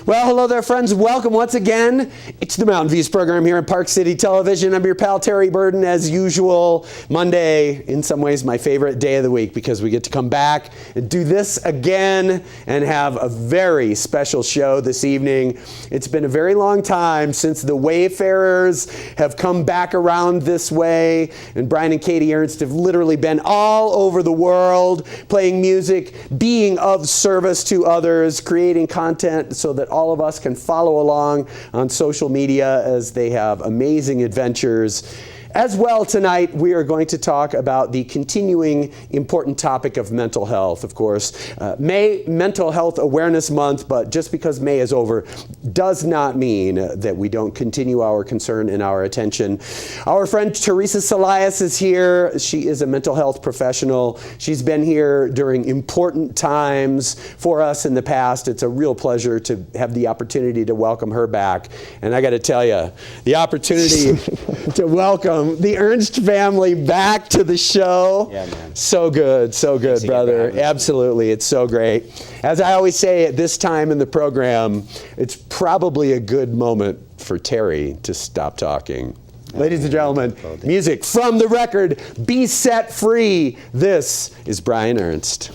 Well, hello there, friends. Welcome once again. It's the Mountain Views program here at Park City Television. I'm your pal, Terry Burden, as usual. Monday, in some ways, my favorite day of the week because we get to come back and do this again and have a very special show this evening. It's been a very long time since the Wayfarers have come back around this way, and Brian and Katie Ernst have literally been all over the world, playing music, being of service to others, creating content so that all of us can follow along on social media as they have amazing adventures. As well, tonight we are going to talk about the continuing important topic of mental health. Of course, May Mental Health Awareness Month, but just because May is over does not mean that we don't continue our concern and our attention. Our friend Teresa Salias is here. She is a mental health professional. She's been here during important times for us in the past. It's a real pleasure to have the opportunity to welcome her back. And I got to tell you, the opportunity to welcome the Ernst family back to the show. Yeah, man. So good, brother. Absolutely, it's so great. As I always say at this time in the program, it's probably a good moment for Terry to stop talking. Ladies and gentlemen, music from the record, Be Set Free. This is Brian Ernst.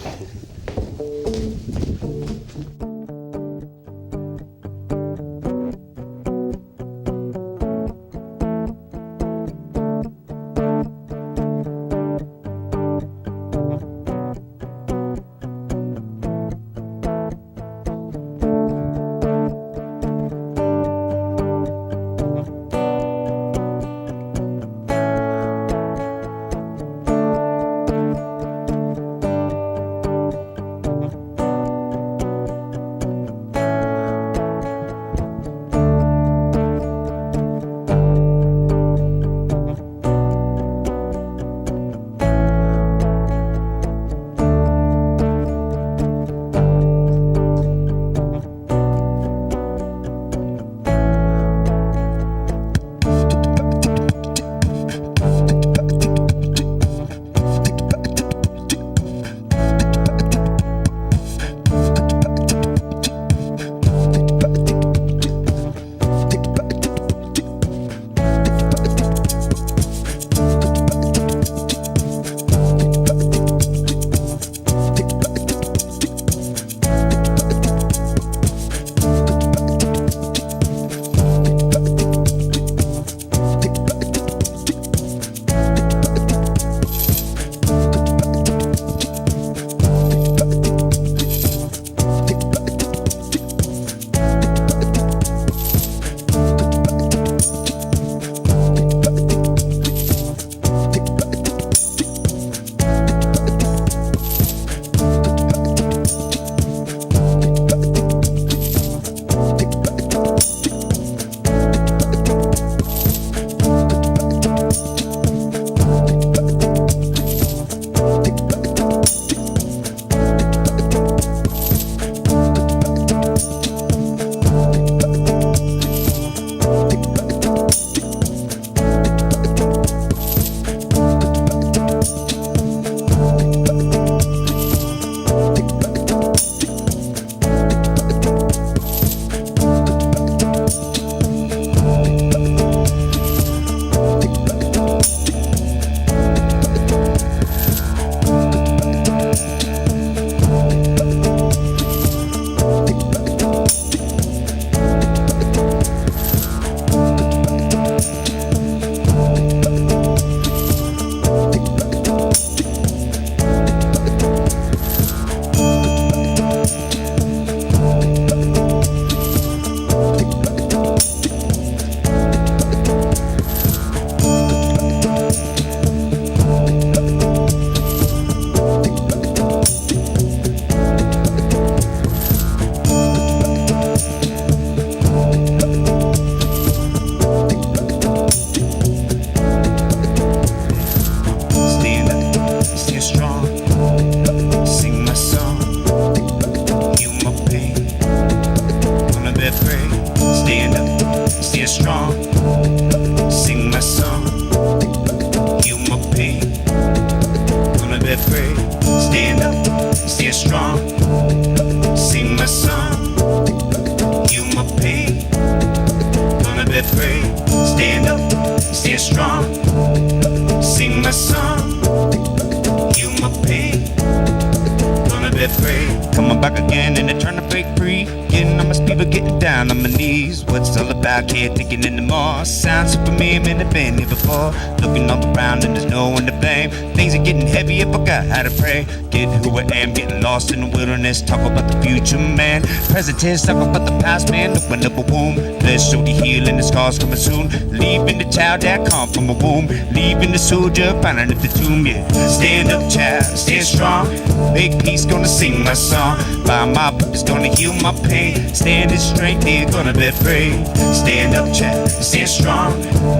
again and they're trying to break free. Getting on my speed, but getting down on my knees. What's it all about? Can't take it anymore. Sounds for me, I'm in the been here before. Looking all around and there's no one to blame. Things are getting heavy, I forgot how to pray. Getting who I am, getting lost in the wilderness. Talk about the future, man. Present tense, talk about the past, man. Open up a womb. Let's show the healing, the scars coming soon. Leaving the child that come from a womb. Leaving the soldier, finding at the tomb, yeah. Stand up, child, stand strong. Big peace, gonna sing my song. By my book, it's gonna heal my pain. Stand in strength, they're gonna be free. Stand up, child, stand strong.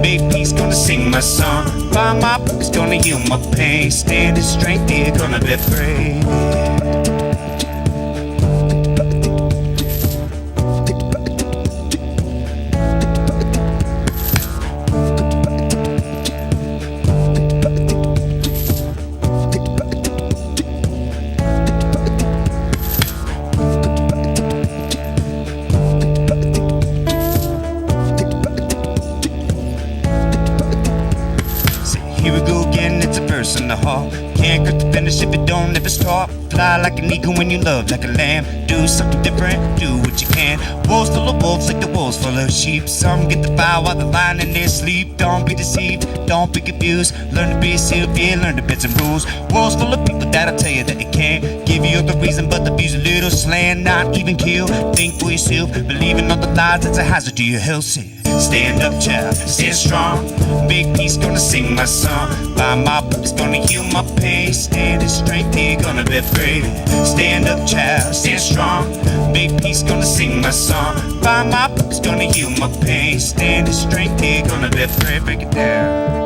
Big peace, gonna sing my song. By my book, it's gonna heal my pain. Stand in strength, they're gonna be free. Here we go again, it's a verse in the hall. Can't get the finish if it don't ever stop. Fly like an eagle when you love like a lamb. Do something different, do what you can. Wolves full of wolves like the wolves full of sheep. Some get the fire while they're lying in their sleep. Don't be deceived, don't be confused. Learn to be sealed, yeah, learn the bits and rules. Wolves full of people that'll tell you that they can't give you the reason, but the view's a little slant. Not even kill, think for yourself. Believing all the lies, that's a hazard to your health. Stand up, child, stand strong. Big peace, gonna sing my song. By my book, it's gonna heal my pain. Stand in strength, you're gonna be free. Stand up, child, stand strong. Big peace, gonna sing my song. By my book, it's gonna heal my pain. Stand in strength, you're gonna be free. Break it down.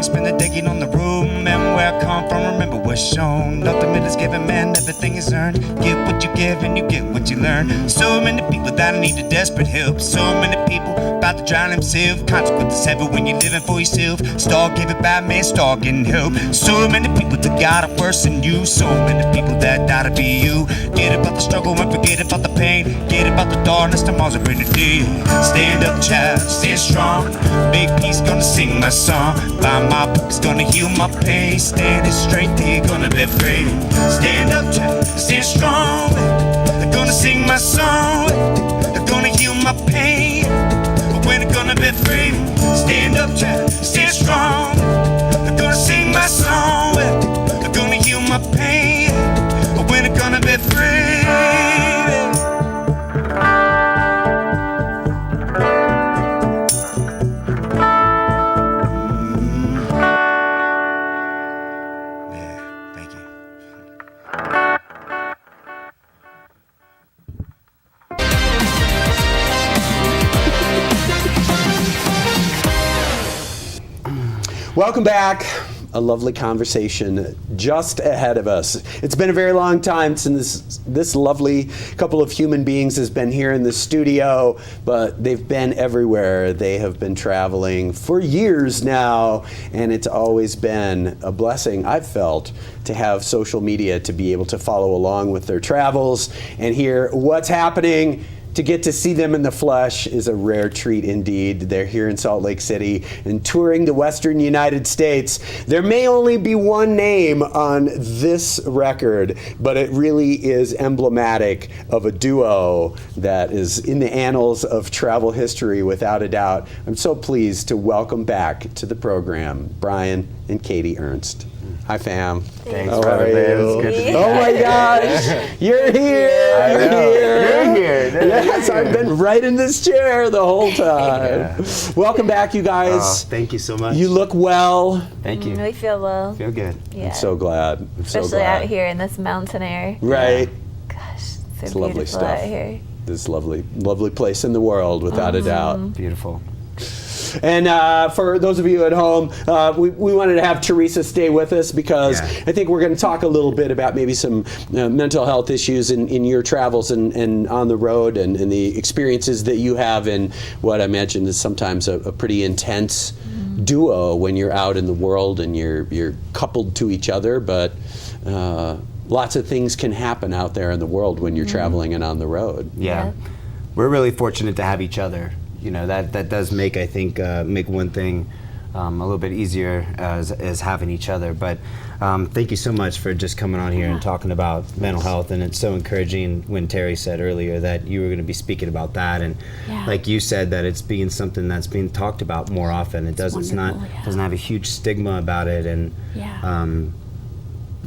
Spend the decade on the road, remember where I come from, remember what's shown. Nothing is given, man, everything is earned. Give what you give and you get what you learn. So many people that need a desperate help. So many people about to drown themselves. Consequences heavy when you're living for yourself. Start giving back, man, start getting help. So many people that got it worse than you. So many people that die to be you. Get about the struggle and forget about the pain. Get about the darkness, tomorrow's a brand new day. Stand up, child, stand strong. Big peace, gonna sing my song. By my book, it's gonna heal my pain. Stand in strength, you're gonna be free. Stand up, child, stand strong. They're gonna sing my song. They're gonna heal my pain. But when they're gonna be free. Stand up, child, stand strong. They're gonna sing my song. They're gonna heal my pain. But when they're gonna be free. Welcome back. A lovely conversation just ahead of us. It's been a very long time since this lovely couple of human beings has been here in the studio, but they've been everywhere. They have been traveling for years now, and it's always been a blessing, I've felt, to have social media to be able to follow along with their travels and hear what's happening. To get to see them in the flesh is a rare treat indeed. They're here in Salt Lake City and touring the Western United States. There may only be one name on this record, but it really is emblematic of a duo that is in the annals of travel history without a doubt. I'm so pleased to welcome back to the program Brian and Katie Ernst. Hi, fam. Thanks, How brother. are you? It's good to be Oh my gosh, you're here. You're here. Yes, I've been right in this chair the whole time. Welcome back, you guys. Thank you so much. You look well. Thank you. We feel well. Feel good. Yeah. I'm so glad. I'm so Especially glad. out here in this mountain air. Right. Gosh, it's so It's beautiful lovely stuff. out here. This lovely, lovely place in the world, without a doubt. Beautiful. And for those of you at home, we wanted to have Teresa stay with us because I think we're going to talk a little bit about maybe some mental health issues in your travels and on the road and the experiences that you have in what I imagine is sometimes a pretty intense duo when you're out in the world and you're coupled to each other, but lots of things can happen out there in the world when you're traveling and on the road. Yeah. We're really fortunate to have each other. You know, that does make, I think, make one thing a little bit easier as having each other. But thank you so much for just coming on here and talking about mental health. And it's so encouraging when Terry said earlier that you were going to be speaking about that. And like you said, that it's being something that's being talked about more often. It doesn't have a huge stigma about it. And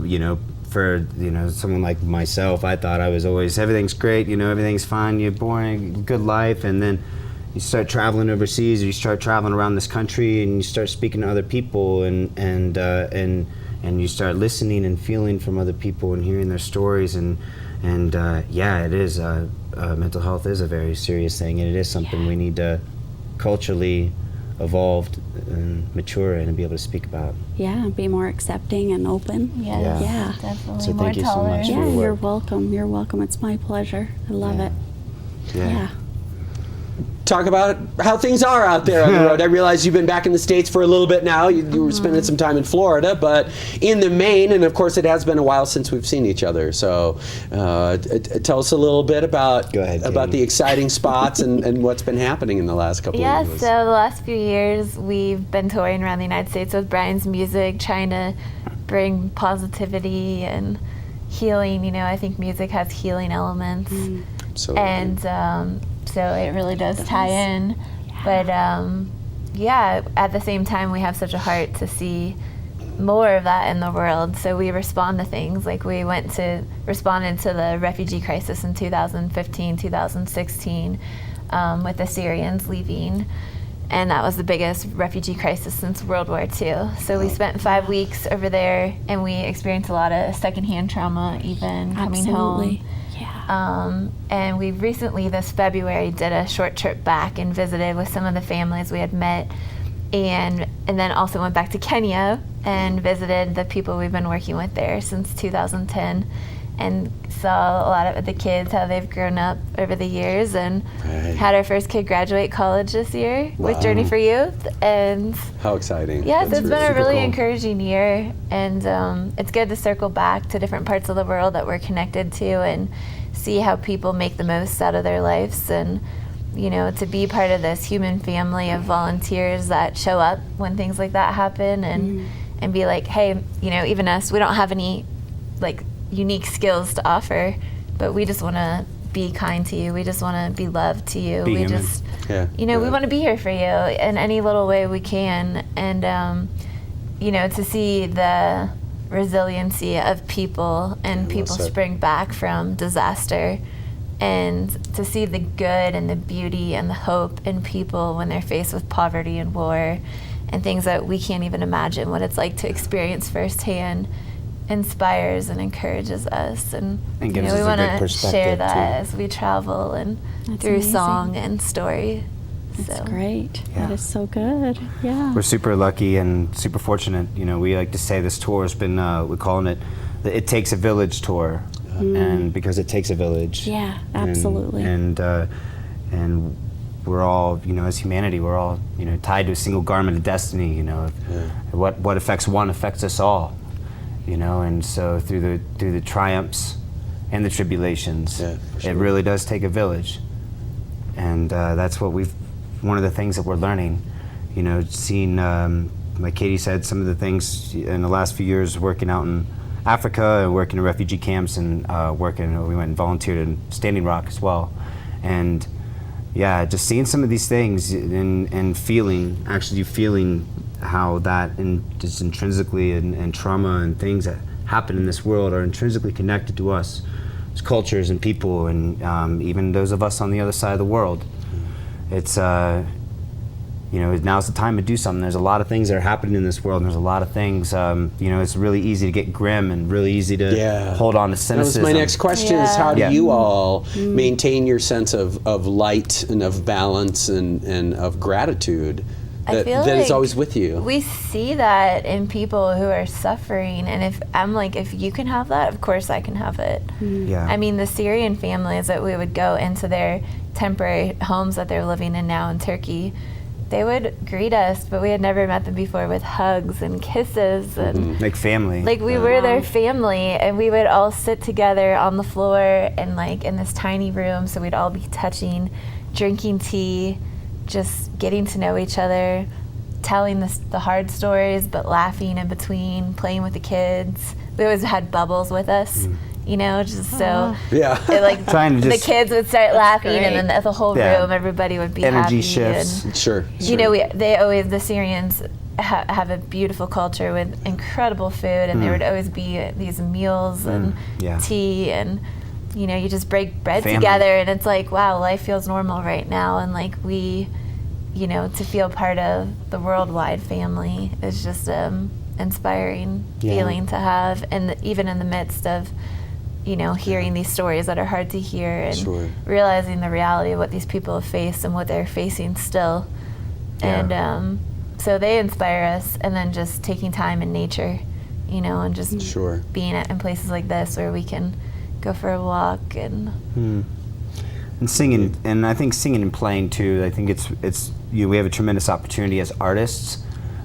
you know, for someone like myself, I thought I was always everything's great, everything's fine, you're boring, good life, and then you start traveling overseas, or you start traveling around this country, and you start speaking to other people, and you start listening and feeling from other people and hearing their stories, and yeah, it is mental health is a very serious thing, and it is something we need to culturally evolve and mature and be able to speak about. Yeah, be more accepting and open. Yeah, definitely. So more thank you so tolerant. much. Yeah, your you're work. welcome. You're welcome. It's my pleasure. I love it. Yeah. Talk about how things are out there on the road. I realize you've been back in the States for a little bit now. You were spending some time in Florida, but in the main, and of course it has been a while since we've seen each other. So tell us a little bit about the exciting spots and what's been happening in the last couple of years. So the last few years we've been touring around the United States with Brian's music, trying to bring positivity and healing. I think music has healing elements. Absolutely. And so it really does tie in. But at the same time, we have such a heart to see more of that in the world. So we respond to things. Like we responded to the refugee crisis in 2015, 2016 with the Syrians leaving. And that was the biggest refugee crisis since World War II. So we spent 5 weeks over there, and we experienced a lot of secondhand trauma even coming home. And we recently, this February, did a short trip back and visited with some of the families we had met, and then also went back to Kenya and visited the people we've been working with there since 2010, and saw a lot of the kids, how they've grown up over the years, and had our first kid graduate college this year with Journey for Youth. And how exciting. Yeah, so That's it's been a really cool. encouraging year, and it's good to circle back to different parts of the world that we're connected to and see how people make the most out of their lives, and to be part of this human family of volunteers that show up when things like that happen, and be like, hey, even us, we don't have any like unique skills to offer, but we just want to be kind to you, we just want to be loved to you, we want to be here for you in any little way we can, and to see the resiliency of people and people spring back from disaster, and to see the good and the beauty and the hope in people when they're faced with poverty and war and things that we can't even imagine what it's like to experience firsthand, inspires and encourages us, and gives we us a want good to perspective, share that too. as we travel and That's through amazing. song and story. That's So. great. Yeah. That is so good. Yeah. We're super lucky and super fortunate. We like to say this tour has been, we're calling it the It Takes a Village tour, and because it takes a village. Yeah, absolutely. And we're all, as humanity, we're all, tied to a single garment of destiny. What affects one affects us all. And so through the triumphs and the tribulations, it really does take a village, and that's what one of the things that we're learning, seeing, like Katie said, some of the things in the last few years working out in Africa and working in refugee camps and we went and volunteered in Standing Rock as well, and just seeing some of these things and feeling how that just intrinsically and trauma and things that happen in this world are intrinsically connected to us as cultures and people, and even those of us on the other side of the world. It's now's the time to do something. There's a lot of things that are happening in this world, and there's a lot of things, it's really easy to get grim and really easy to hold on to cynicism. That was my next question, is how do you all maintain your sense of light and of balance and of gratitude I feel that like is always with you. we see that in people who are suffering, and if you can have that, of course I can have it. Yeah. I mean, the Syrian families that we would go into their temporary homes that they're living in now in Turkey, they would greet us, but we had never met them before, with hugs and kisses and Like family. like we were their family, and we would all sit together on the floor and like in this tiny room, so we'd all be touching, drinking tea, just getting to know each other, telling the hard stories, but laughing in between, playing with the kids. We always had bubbles with us, you know, just so Yeah. it, like Trying to the just- kids would start laughing, great. and then the whole Yeah. room, everybody would be Energy happy. shifts. And, Sure. you know, the Syrians have a beautiful culture with incredible food, and there would always be these meals and Yeah. tea, and you know, you just break bread Family. together, and it's like, wow, life feels normal right now, and like we, you know, to feel part of the worldwide family is just inspiring feeling to have, and even in the midst of, you know, hearing these stories that are hard to hear, and realizing the reality of what these people have faced and what they're facing still. And so they inspire us, and then just taking time in nature, you know, and just being in places like this where we can go for a walk and singing, and I think singing and playing too. I think it's we have a tremendous opportunity as artists,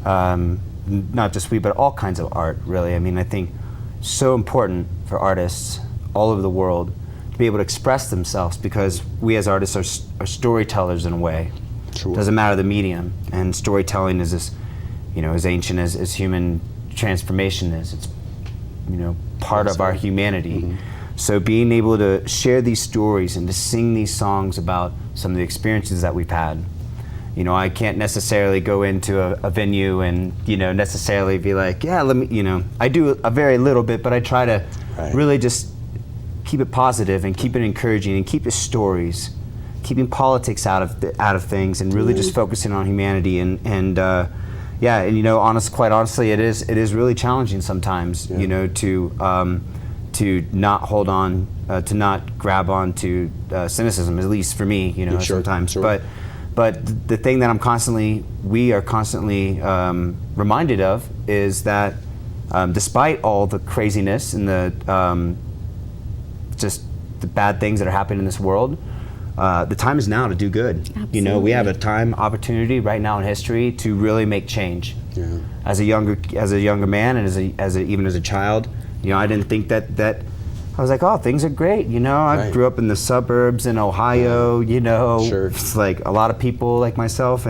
not just we, but all kinds of art. Really, I mean, I think so important for artists all over the world to be able to express themselves, because we as artists are storytellers in a way. Doesn't matter the medium, and storytelling is this, you know, as ancient as human transformation is. It's, you know, part of our humanity. So being able to share these stories and to sing these songs about some of the experiences that we've had. You know, I can't necessarily go into a venue and, you know, necessarily be like, yeah, let me, you know, I do a very little bit, but I try to really just keep it positive and keep it encouraging and keep the stories, keeping politics out of things, and really just focusing on humanity and yeah, and you know, quite honestly, it is really challenging sometimes, you know, to not hold on, to not grab on to cynicism, at least for me, you know, sometimes. But the thing that we are constantly reminded of is that despite all the craziness and just the bad things that are happening in this world, the time is now to do good. Absolutely. You know, we have a opportunity right now in history to really make change. As a younger man, and even as a child, you know, I didn't think that I was like, oh, things are great. You know, I grew up in the suburbs in Ohio. You know, it's like a lot of people like myself,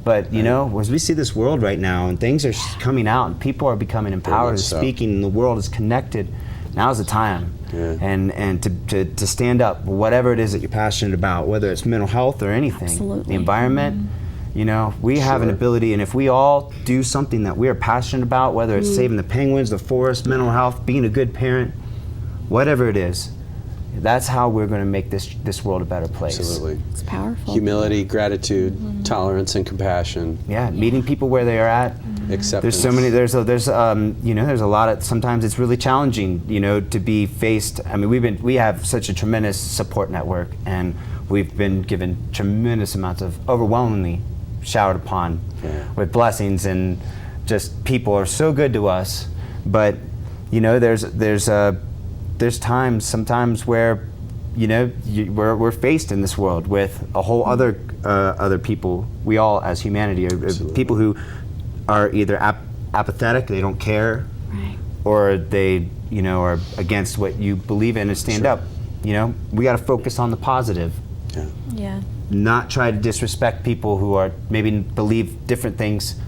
but you know, as we see this world right now, and things are coming out, and people are becoming empowered and speaking, and the world is connected. Now's the time. And to stand up, whatever it is that you're passionate about, whether it's mental health or anything, the environment, you know, we have an ability, and if we all do something that we are passionate about, whether it's saving the penguins, the forest, mental health, being a good parent, whatever it is, that's how we're going to make this world a better place. Absolutely. It's powerful. Humility, gratitude, tolerance, and compassion. Yeah, meeting people where they are at. Acceptance. There's so many. There's you know, there's a lot of. Sometimes it's really challenging, you know, to be faced. I mean, we have such a tremendous support network, and we've been given tremendous amounts of, overwhelmingly showered upon with blessings, and just people are so good to us. But you know, there's times sometimes where, you know, we're faced in this world with a whole other people. We all, as humanity, are people who are either apathetic, they don't care, or they, you know, are against what you believe in and stand up. You know, we got to focus on the positive. Not try to disrespect people who are maybe believe different things.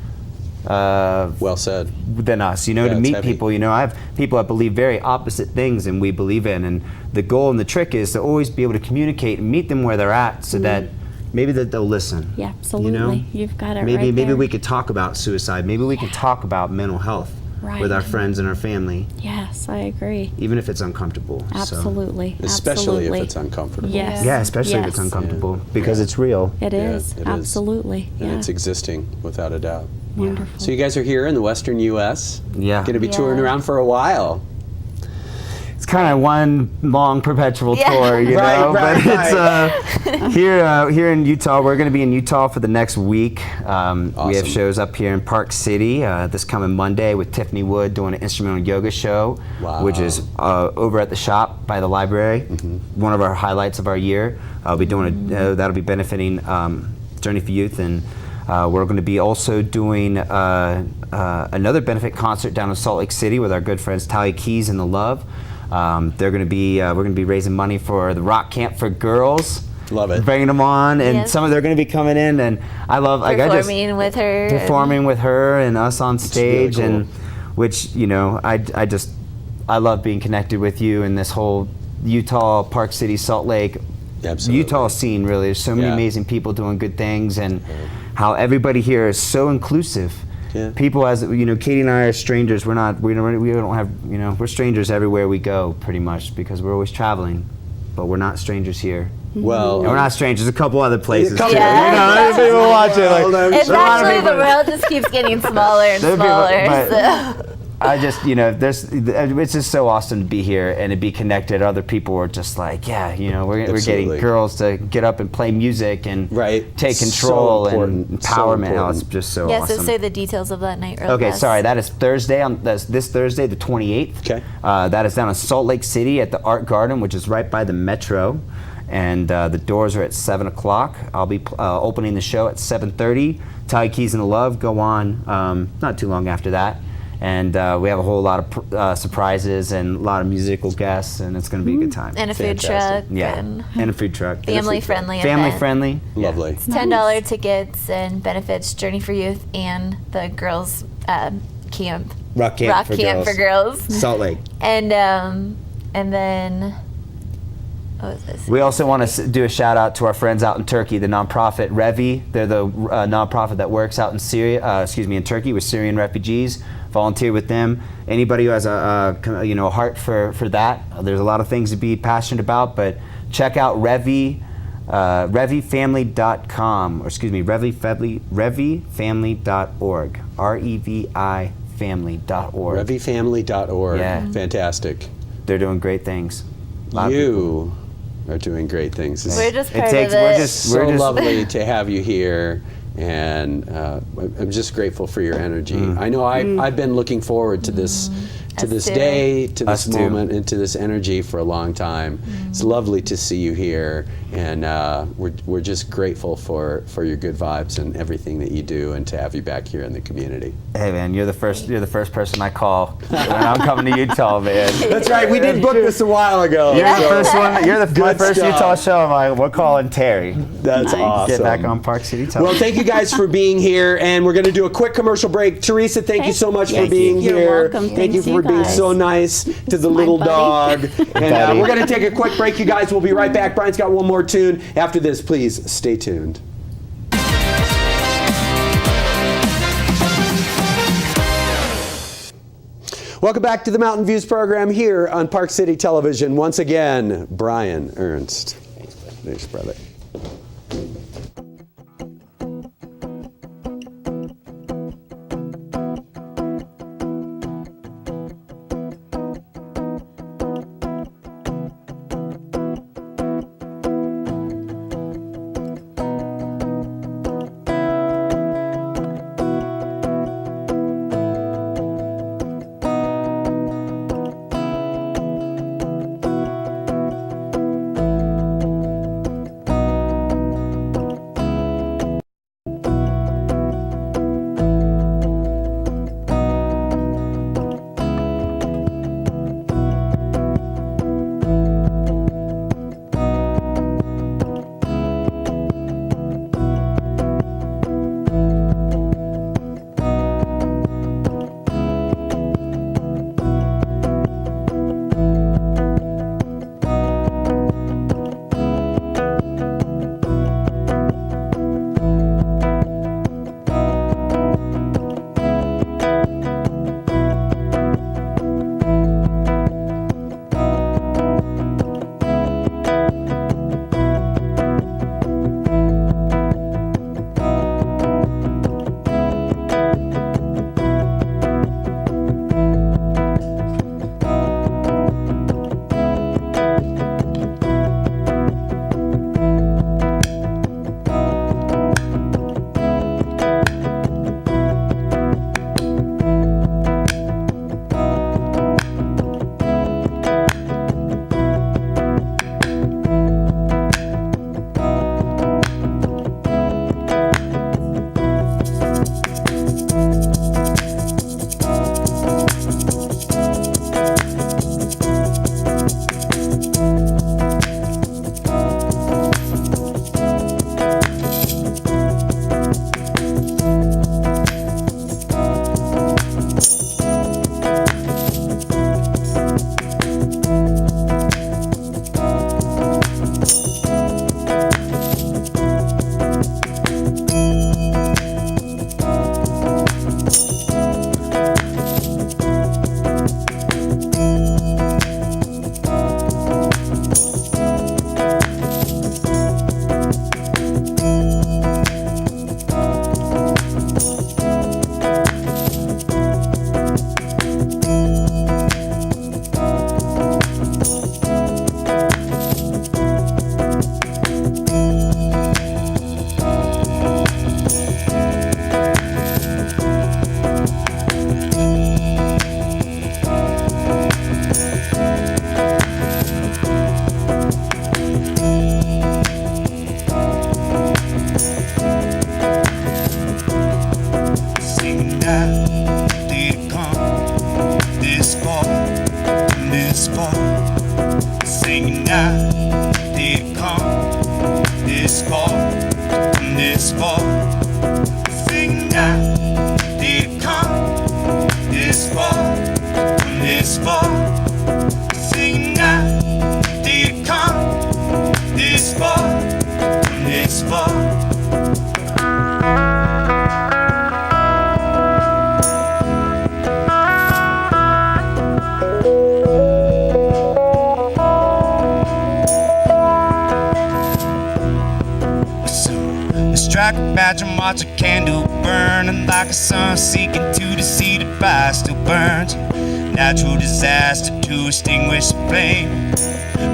Well said. Than us, you know, to meet people. You know, I have people that believe very opposite things than we believe in, and the goal and the trick is to always be able to communicate and meet them where they're at, so that maybe that they'll listen. Yeah, absolutely. You know? You've got it maybe right maybe there. we could talk about suicide. Maybe we could talk about mental health with our friends and our family. Yes, I agree. Even if it's uncomfortable. Absolutely. Especially Absolutely. if it's uncomfortable. Yes. Yeah, especially if it's uncomfortable, because it's real. It is. it is. Absolutely. And Yeah. it's existing, without a doubt. Wonderful. So you guys are here in the Western U.S. Yeah. Going to be touring around for a while. It's kind of one long perpetual Yeah. tour, you Right, know. right, But it's here in Utah. We're going to be in Utah for the next week. We Awesome. have shows up here in Park City this coming Monday with Tiffany Wood doing an instrumental yoga show, Wow. which is over at the shop by the library. One of our highlights of our year. I'll be doing that'll be benefiting Journey for Youth, and we're going to be also doing another benefit concert down in Salt Lake City with our good friends Talia Keys and The Love. They're going to be we're going to be raising money for the Rock Camp for Girls. Love it. Bringing them on, and Yes. some of they're going to be coming in, and I love Performing with her. performing with her and us on stage, really cool. and which I love being connected with you and this whole Utah, Park City, Salt Lake, Absolutely. Utah scene. Really, there's so many Yeah. amazing people doing good things, and how everybody here is so inclusive. Yeah. People, as you know, Katie and I are strangers. We don't have, you know, we're strangers everywhere we go, pretty much, because we're always traveling, but we're not strangers here. Well, And we're not strangers. A couple other places. couple- too. Yeah. You know, there's people watching. Like, Well, It's a lot of actually the people- world just keeps getting smaller and There are people- smaller. but I just, you know, it's just so awesome to be here and to be connected. Other people are just like, yeah, you know, we're Absolutely. getting girls to get up and play music and Right. take So control and important. So empowerment. Oh, it's important. just so Yeah, awesome. so say the details of that night real Okay, fast. sorry. That is Thursday. That's this Thursday, the 28th. Okay. That is down in Salt Lake City at the Art Garden, which is right by the Metro, and the doors are at 7 o'clock. I'll be opening the show at 7:30. Talia Keys and The Love go on not too long after that, and we have a whole lot of surprises and a lot of musical guests, and it's going to be a good time. And a food Fantastic. truck. Yeah, And and a food truck. family friendly. Family event. friendly. lovely. It's $10 tickets and benefits Journey for Youth and the girls camp. Rock Camp for Girls. Salt Lake. And then what was this? We also want to do a shout out to our friends out in Turkey, the nonprofit Revi. They're the nonprofit that works out in in Turkey with Syrian refugees. Volunteer with them. Anybody who has a heart for that, there's a lot of things to be passionate about. But check out Revi, revifamily.com, or excuse me, revifamily.org. REVI family.org. Revifamily.org. Yeah. Fantastic. They're doing great things. A lot of You are doing great things. We're just It part takes- of we're it. just- So lovely to have you here, and I'm just grateful for your energy. I know I've been looking forward to this Us too. day, to Us this too. moment, and to this energy for a long time. It's lovely to see you here, and we're just grateful for your good vibes and everything that you do, and to have you back here in the community. Hey man, you're the first person I call when I'm coming to Utah, man. That's right. We did book this a while ago. You're the so first one. You're my Good first stuff. Utah show. I'm like, we're calling Terry. That's awesome. Get back on Park City Television. Well, thank you guys for being here, and we're going to do a quick commercial break. Teresa, thank you so much for Thank being you. You're here. welcome. Thank you Thanks, for you being guys. so nice to the my little buddy. dog. And Buddy. we're going to take a quick break, you guys. We'll be right back. Brian's got one more tune. After this, please stay tuned. Welcome back to the Mountain Views program here on Park City Television. Once again, Brian Ernst. Thanks, brother. Singing now, did it come this far, this far? Singing now, did it come this far, this far? Singing now, did it come this far, this far? Strike a match and watch a candle burning like a sun seeking to the sea. The fire still burns. Natural disaster to extinguish the flame.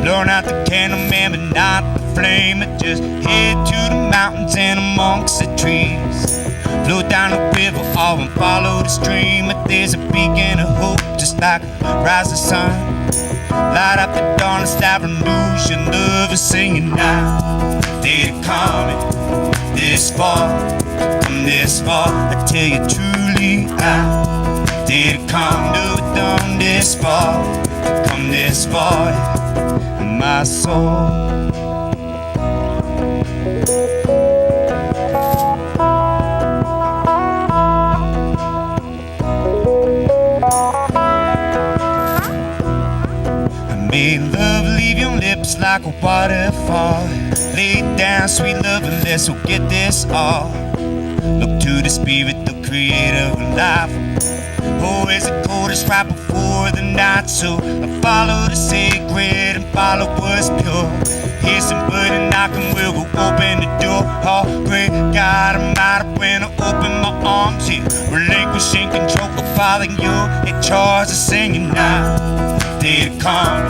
Blowing out the candle, man, but not the flame. It just head to the mountains and amongst the trees. Flow down the river, all and follow the stream. But there's a beacon of hope, just like a rising sun. Light up the dawn and stab illusion. Love is singing now. Did it coming this far, come this far? I tell you truly, I did it come to it done this far, come this far, my soul. I made love leave your lips like a waterfall. Lay down, sweet love, and let's go get this all. Look to the spirit, the creator of life. Oh, is it coldest right before the night? So I follow the sacred and follow what's pure. Hear somebody knocking, we'll go open the door. Oh, great God Almighty, when I open my arms here, relinquishing control of Father, you're in charge of singing now. Did it come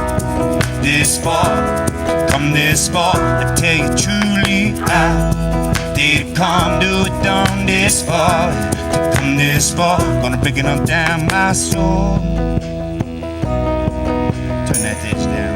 this far? Come this far, I tell you truly, I did it come to it done this far, to come this far, gonna break it on down my soul. Turn that ditch down.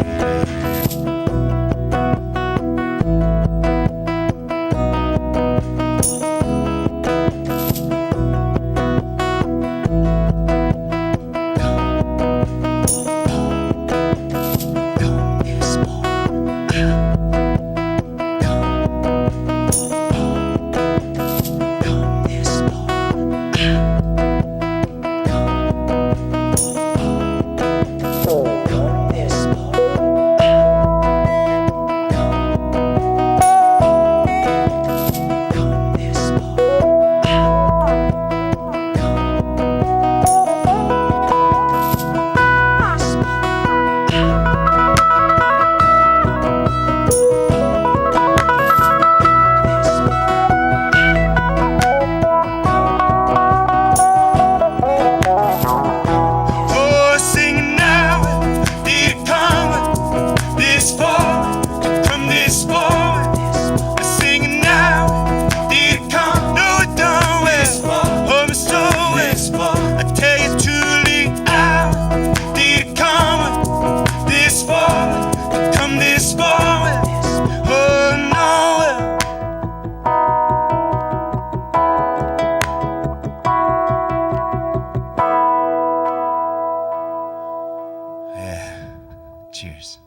Cheers.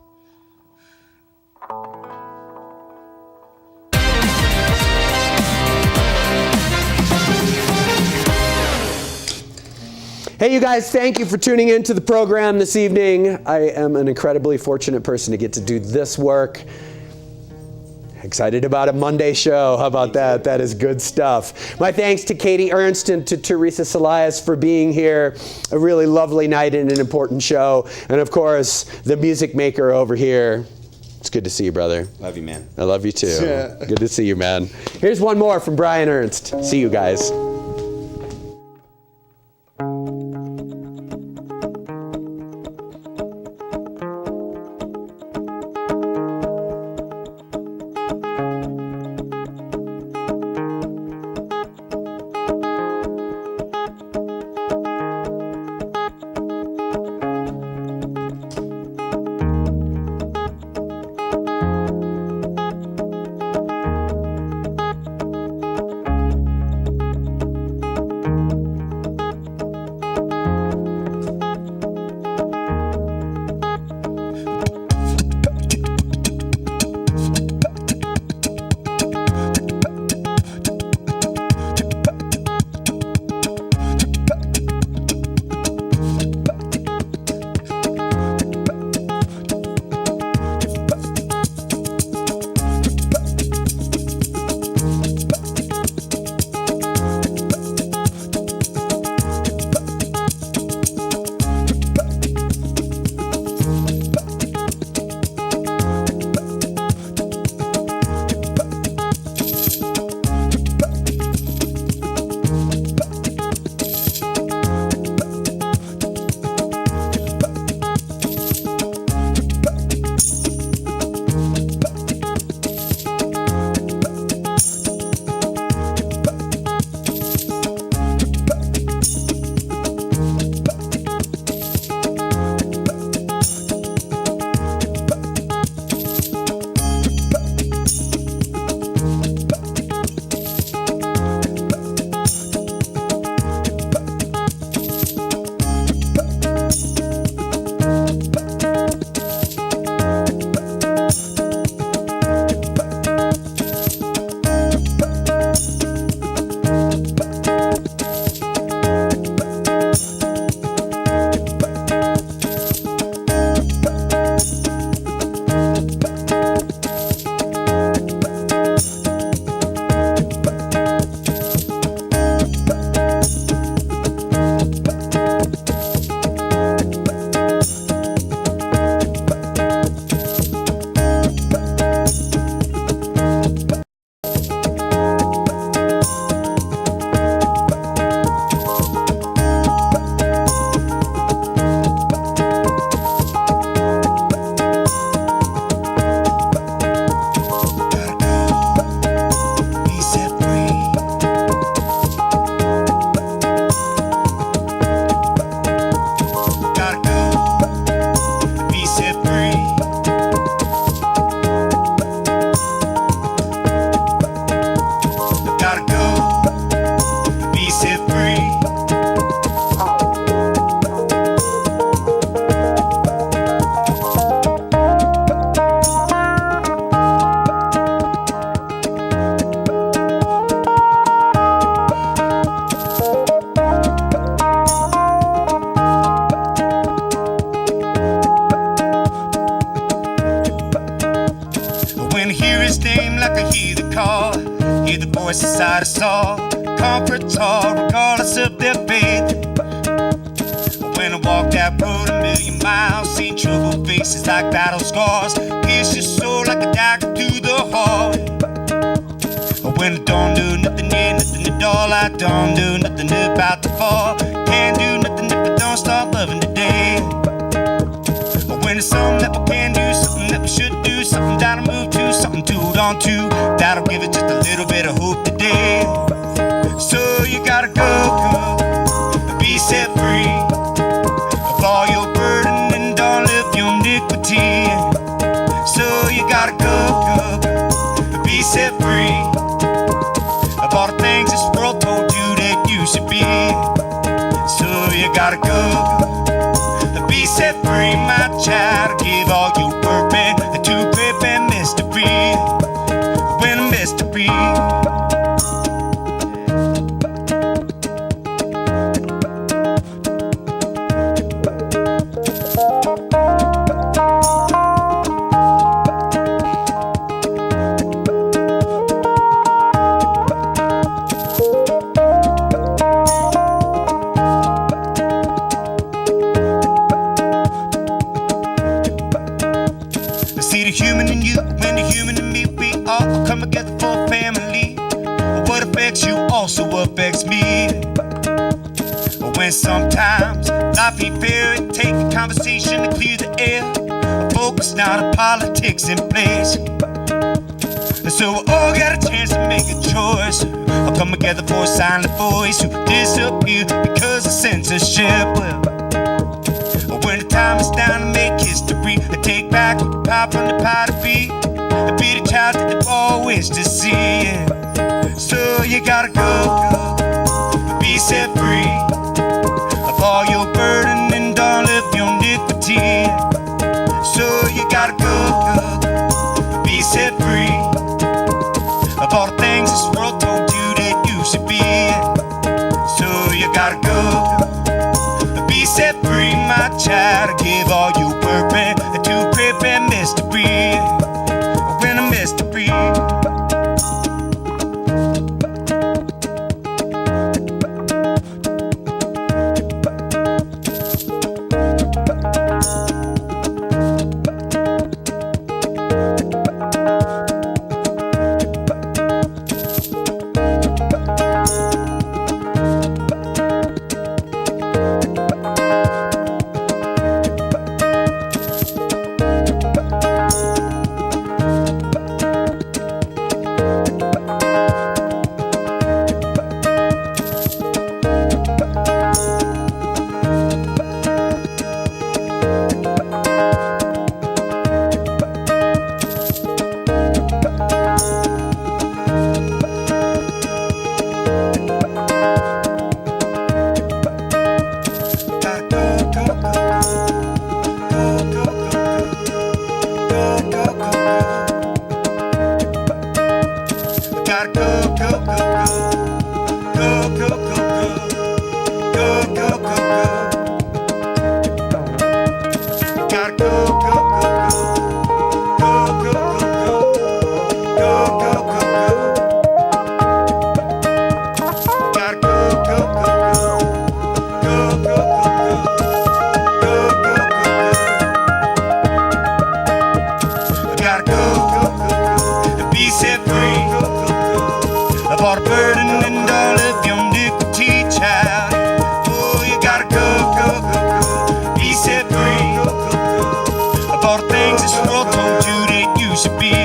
Hey, you guys, thank you for tuning in to the program this evening. I am an incredibly fortunate person to get to do this work. Excited about a Monday show. How about that? That is good stuff. My thanks to Katie Ernst and to Teresa Salias for being here. A really lovely night and an important show. And of course, the music maker over here. It's good to see you, brother. Love you, man. I love you too. Yeah. Good to see you, man. Here's one more from Brian Ernst. See you guys. his name like I hear the call. Hear the voice inside us all. Comforts all, regardless of their faith. When I walked that road a million miles, seen troubled faces like battle scars, pierced your soul like a dagger through the heart. When I don't do nothing, yeah, nothing at all, I don't do nothing about the fall. Can't do nothing if I don't start loving today. When it's something that we can do, something that we should do, something that'll move to, something to hold on to, that'll give it just a little bit of hope today. So you gotta go, be set free of all your burden and all of your iniquity. So you gotta go, be set free of all the things this world told you that you should be. So you gotta go, be set free, my child. Give all your burden to grip and mystery. When a mystery. See the human in you and the human in me, we all come together for a family. What affects you also affects me. When sometimes life ain't fair, it takes a conversation to clear the air. Focus not on politics in place. So we all got a chance to make a choice. I'll come together for a silent voice who disappear because of censorship. When the time is down to make history, I take back what the power from the power to be, and be the child that they've always to see. So you gotta go, be set free of all your burden and all of your iniquity. So you gotta go, be set free of all the things this world told you that you should be. So you gotta go, be set free, my child. Give all your burden to grip and mystery. When a mystery. All the burden and all of your iniquity, child. Oh, you gotta go, be set free of all the things this world told you that you should be.